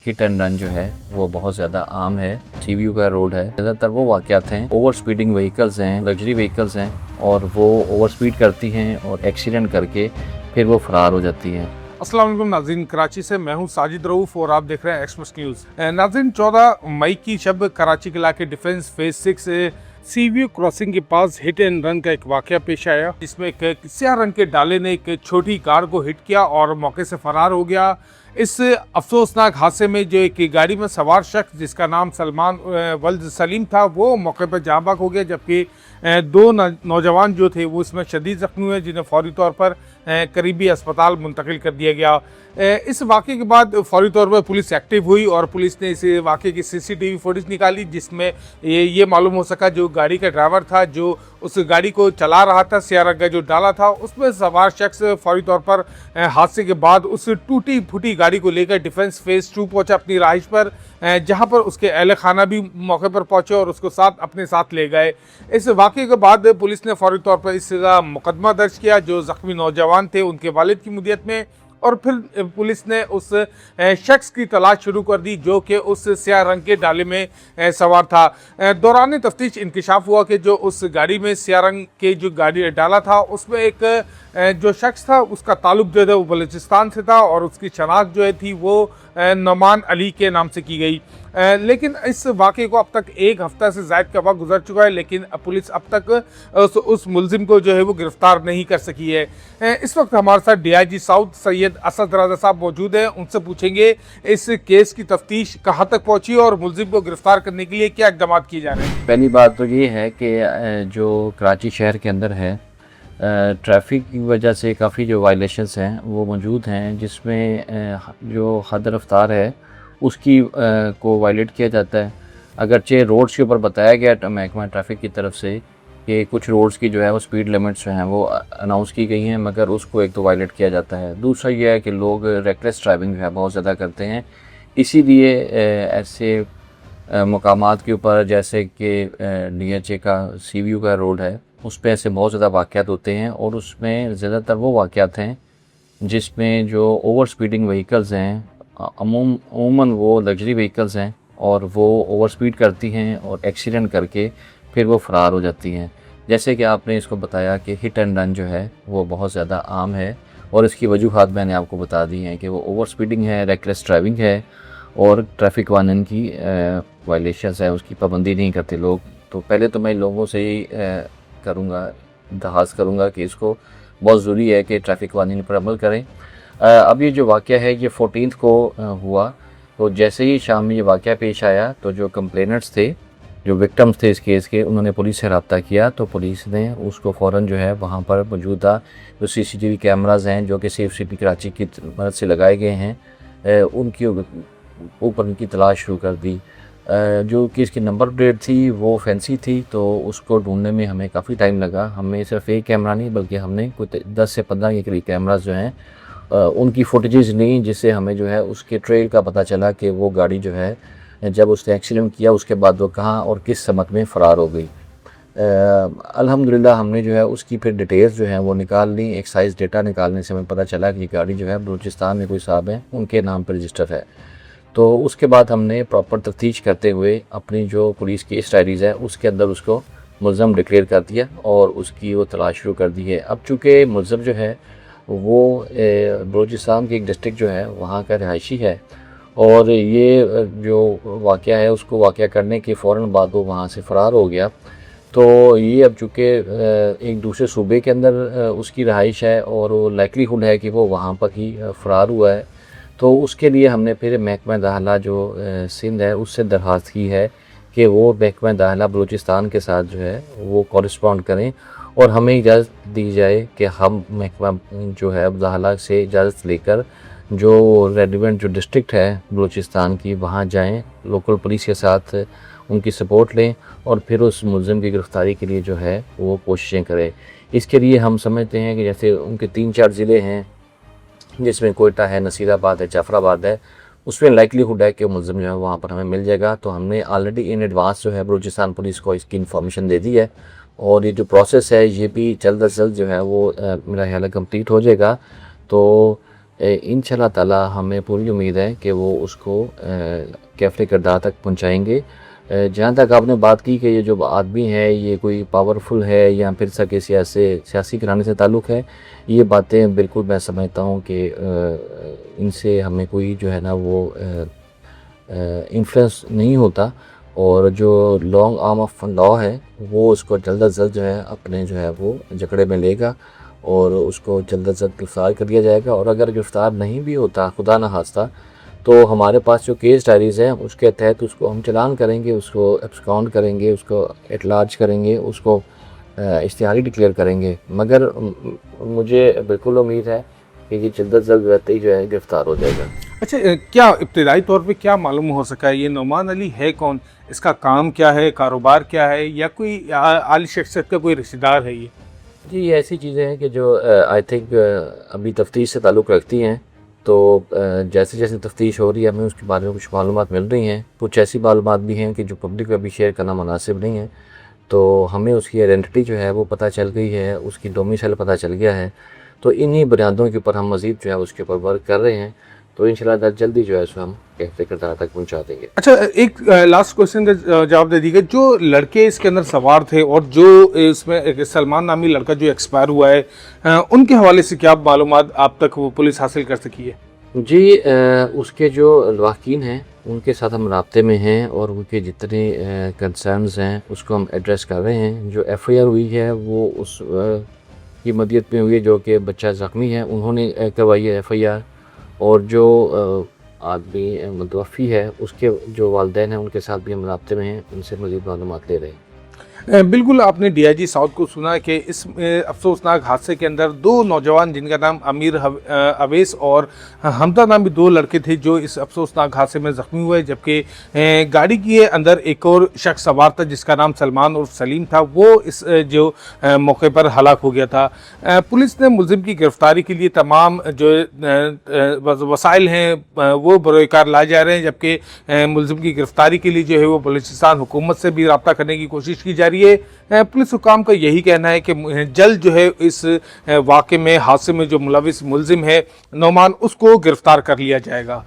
Hit and run जो है वो बहुत ज़्यादा आम है। सीवीयू का रोड है, ज़्यादातर वो वाक़यात हैं, ओवर स्पीडिंग व्हीकल्स हैं, लग्जरी व्हीकल्स हैं और वो ओवर स्पीड करती हैं और एक्सीडेंट करके फिर वो फरार हो जाती हैं। अस्सलाम वालेकुम नाज़रीन, कराची से मैं हूं साजिद रऊफ और आप देख रहे हैं एक्सप्रेस न्यूज़। नाज़रीन, 14 मई की शब कराची के इलाके डिफेंस फेज 6 सीवीयू क्रॉसिंग के पास हिट एंड रन का एक वाक़या पेश आया, जिसमें एक स्याह रंग के डाले ने एक छोटी कार को हिट किया और मौके से फरार हो गया। इस अफसोसनाक हादसे में जो एक गाड़ी में सवार शख्स जिसका नाम सलमान वल्द सलीम था वो मौके पर जाँ बाक हो गया, जबकि दो नौजवान जो थे वो इसमें शदीद ज़ख्मी हुए, जिन्हें फौरी तौर पर करीबी अस्पताल मुंतकिल कर दिया गया। इस वाक़े के बाद फौरी तौर पर पुलिस एक्टिव हुई और पुलिस ने इस वाक़े की सीसीटीवी फुटेज निकाली, जिसमें ये मालूम हो सका जो गाड़ी का ड्राइवर था, जो उस गाड़ी को चला रहा था, स्याह रंग का जो डाला था, उसमें सवार शख्स फौरी तौर पर हादसे के बाद उस टूटी फूटी गाड़ी को लेकर डिफेंस फेज 2 पहुंचा अपनी रहाइश पर, जहां पर उसके अहल खाना भी मौके पर पहुंचे और उसको अपने साथ ले गए। इस वाक़े के बाद पुलिस ने फौरी तौर पर इसका मुकदमा दर्ज किया जो ज़ख्मी नौजवान थे उनके वालिद की मुदियत में, और फिर पुलिस ने उस शख्स की तलाश शुरू कर दी जो कि उस स्याह रंग के डाले में सवार था। दौरान तफ्तीश इंकशाफ हुआ कि जो उस गाड़ी में स्याह रंग के जो गाड़ी डाला था उसमें एक जो शख्स था उसका ताल्लुक जो है वो बलूचिस्तान से था और उसकी शनाख्त जो है थी वो नौमान अली के नाम से की गई। लेकिन इस वाक़े को अब तक एक हफ्ता से ज़ायद का वक्त गुजर चुका है, लेकिन पुलिस अब तक उस मुलजिम को जो है वो गिरफ्तार नहीं कर सकी है। इस वक्त हमारे साथ DIG साउथ सैयद असद रज़ा साहब मौजूद हैं, उनसे पूछेंगे इस केस की तफ्तीश कहाँ तक पहुँची और मुलजिम को गिरफ्तार करने के लिए क्या इक़दाम किए जा रहे हैं। पहली बात तो ये है कि जो कराची शहर के अंदर है, ट्रैफिक की वजह से काफ़ी जो वायलेशंस हैं वो मौजूद हैं, जिसमें जो हद रफ्तार है उसकी को वायलेट किया जाता है। अगरचे रोड्स के ऊपर बताया गया महकमा ट्रैफिक की तरफ से कि कुछ रोड्स की जो है वो स्पीड लिमिट्स जो हैं वो अनाउंस की गई हैं, मगर उसको एक तो वायलेट किया जाता है। दूसरा ये है कि लोग रेकलेस ड्राइविंग जो है बहुत ज़्यादा करते हैं, इसीलिए ऐसे मकामात के ऊपर जैसे कि DHA का सीवीयू का रोड है उस पर ऐसे बहुत ज़्यादा वाक़यात होते हैं, और उसमें ज़्यादातर वो वाक़यात हैं जिसमें जो ओवर स्पीडिंग व्हीकल्स हैं, अमूमन वो लग्जरी व्हीकल्स हैं और वो ओवर स्पीड करती हैं और एक्सीडेंट करके फिर वो फरार हो जाती हैं। जैसे कि आपने इसको बताया कि हिट एंड रन जो है वो बहुत ज़्यादा आम है, और इसकी वजूहात मैंने आपको बता दी हैं कि वो ओवर स्पीडिंग है, रेकलेस ड्राइविंग है और ट्रैफिक कानून की वायलेशंस है, उसकी पाबंदी नहीं करते लोग। तो पहले तो मैं लोगों से ही करूँगा, दरख्वास्त करूँगा कि इसको बहुत ज़रूरी है कि ट्रैफिक कानून पर अमल करें। अब ये जो वाक़या है ये 14 को हुआ, तो जैसे ही शाम में ये वाक़या पेश आया तो जो कंप्लेनेंट्स थे, जो विक्टिम्स थे इस केस के, उन्होंने पुलिस से रब्ता किया, तो पुलिस ने उसको फ़ौरन जो है वहाँ पर मौजूदा जो CCTV कैमराज़ हैं जो कि सेफ सिटी कराची की मदद से लगाए गए हैं उनकी ऊपर उनकी तलाश शुरू कर दी। जो कि इसकी नंबर प्लेट थी वो फैंसी थी, तो उसको ढूंढने में हमें काफ़ी टाइम लगा। हमें सिर्फ एक कैमरा नहीं बल्कि हमने कुछ 10 से 15 के करीब कैमराज जो हैं उनकी फुटेजेस ली, जिससे हमें जो है उसके ट्रेल का पता चला कि वो गाड़ी जो है जब उसने एक्सीडेंट किया उसके बाद वो कहाँ और किस समत में फ़रार हो गई। अल्हम्दुलिल्लाह हमने जो है उसकी फिर डिटेल्स जो हैं वो निकाल ली। एक्साइज डेटा निकालने से हमें पता चला कि ये गाड़ी जो है बलूचिस्तान में कोई साहब हैं उनके नाम पर रजिस्टर है। तो उसके बाद हमने प्रॉपर तफ्तीश करते हुए अपनी जो पुलिस केस डायरीज़ है उसके अंदर उसको मुलज़म डिक्लेयर कर दिया और उसकी वो तलाश शुरू कर दी है। अब चूँकि मुलज़म जो है वो बलूचिस्तान की एक डिस्ट्रिक्ट जो है वहाँ का रिहायशी है, और ये जो वाक़या है उसको वाक़या करने के फ़ौरन बाद वो वहाँ से फ़रार हो गया। तो ये अब चूँकि एक दूसरे सूबे के अंदर उसकी रहाइश है और वो लाइकलीहुड है कि वो वहाँ पर ही फ़रार हुआ है, तो उसके लिए हमने फिर महकमा दाखिला जो सिंध है उससे दरख्वास्त की है कि वो महकमा दाखिला बलूचिस्तान के साथ जो है वो कॉरेस्पॉन्ड करें और हमें इजाज़त दी जाए कि हम महकमा जो है दाखिला से इजाज़त लेकर जो रेलिवेंट जो डिस्ट्रिक्ट है बलूचिस्तान की वहाँ जाएं, लोकल पुलिस के साथ उनकी सपोर्ट लें और फिर उस मुलज़िम की गिरफ़्तारी के लिए जो है वो कोशिशें करें। इसके लिए हम समझते हैं कि जैसे उनके 3-4 ज़िले हैं जिसमें कोयटा है, नसीराबाद है, जाफराबाद है, उसमें लाइकलीहुड है कि मुलज़िम जो है वहाँ पर हमें मिल जाएगा। तो हमने ऑलरेडी इन एडवांस जो है बलूचिस्तान पुलिस को इसकी इन्फॉर्मेशन दे दी है, और ये जो प्रोसेस है ये भी जल्द अज जल्द जो है वो मेरा ख्याल है कम्प्लीट हो जाएगा। तो इंशाल्लाह ताला हमें पूरी उम्मीद है कि वो उसको कैफ़े किरदार तक पहुंचाएंगे। जहाँ तक आपने बात की कि ये जो आदमी है ये कोई पावरफुल है या फिर सके सियासी घराने से ताल्लुक़ है, ये बातें बिल्कुल मैं समझता हूँ कि इनसे हमें कोई जो है ना वो इन्फ्लुएंस नहीं होता, और जो लॉन्ग आर्म ऑफ लॉ है वो उसको जल्द अज जल्द जो है अपने जो है वो जकड़े में लेगा और उसको जल्द अज जल्द गिरफ़्तार कर लिया जाएगा। और अगर गिरफ़्तार नहीं भी होता, खुदा न खास्ता, तो हमारे पास जो केस डायरीज़ हैं उसके तहत उसको हम चालान करेंगे, उसको एब्सकॉन्ड करेंगे, उसको एट लार्ज करेंगे, उसको इश्तिहारी डिक्लेयर करेंगे। मगर मुझे बिल्कुल उम्मीद है कि ये जल्द अज जल्द रहते ही जो है गिरफ़्तार हो जाएगा। अच्छा, क्या इब्तदाई तौर पे क्या मालूम हो सका है ये नौमान अली है कौन, इसका काम क्या है, कारोबार क्या है, या कोई आली शख्सियत का कोई रिश्तेदार है ये? जी, ये ऐसी चीज़ें हैं कि जो आई थिंक अभी तफ्तीश से ताल्लुक़ रखती हैं। तो जैसे जैसे तफ्तीश हो रही है हमें उसके बारे में कुछ मालूमात मिल रही हैं। कुछ ऐसी मालूमात भी हैं कि जो पब्लिक में अभी शेयर करना मुनासिब नहीं है। तो हमें उसकी आइडेंटिटी जो है वो पता चल गई है, उसकी डोमिसाइल पता चल गया है। तो इन्हीं बुनियादों के ऊपर हम मज़ीद जो है उसके ऊपर वर्क कर रहे हैं। तो इंशाल्लाह जल्दी जो है उसको हम कैफ़े किरदार तक पहुँचा देंगे। अच्छा, एक लास्ट क्वेश्चन का जवाब दे दीजिए। जो लड़के इसके अंदर सवार थे और जो इसमें एक सलमान नामी लड़का जो एक्सपायर हुआ है, उनके हवाले से क्या मालूमात आप तक वो पुलिस हासिल कर सकी है? जी, उसके जो लवाकिन हैं उनके साथ हम राब्ते में हैं और उनके जितने कंसर्न्स हैं उसको हम एड्रेस कर रहे हैं। जो एफआईआर हुई है वो उस की मदीयत में हुई है जो कि बच्चा ज़ख्मी है, उन्होंने करवाई है एफआईआर। और जो आदमी मुतवफ़ी है उसके जो वालिदैन हैं उनके साथ भी हम राब्ते में हैं, उनसे मज़ीद मालूमात ले रहे हैं। बिल्कुल, आपने डीआईजी साउथ को सुना कि इस अफसोसनाक हादसे के अंदर दो नौजवान जिनका नाम अमीर अवैस और हमदा नामी दो लड़के थे जो इस अफसोसनाक हादसे में ज़ख्मी हुए, जबकि गाड़ी के अंदर एक और शख्स सवार था जिसका नाम सलमान और सलीम था, वो इस जो मौके पर हलाक हो गया था। पुलिस ने मुलजिम की गिरफ्तारी के लिए तमाम जो वसाइल हैं वो बरोकार लाए जा रहे हैं, जबकि मुलजिम की गिरफ्तारी के लिए जो है वो बलूचिस्तान हुकूमत से भी रब्ता करने की कोशिश की जा रही है। पुलिस हुकाम का यही कहना है कि जल्द जो है इस वाक़े में, हादसे में जो मुलविस मुलजिम है नौमान, उसको गिरफ्तार कर लिया जाएगा।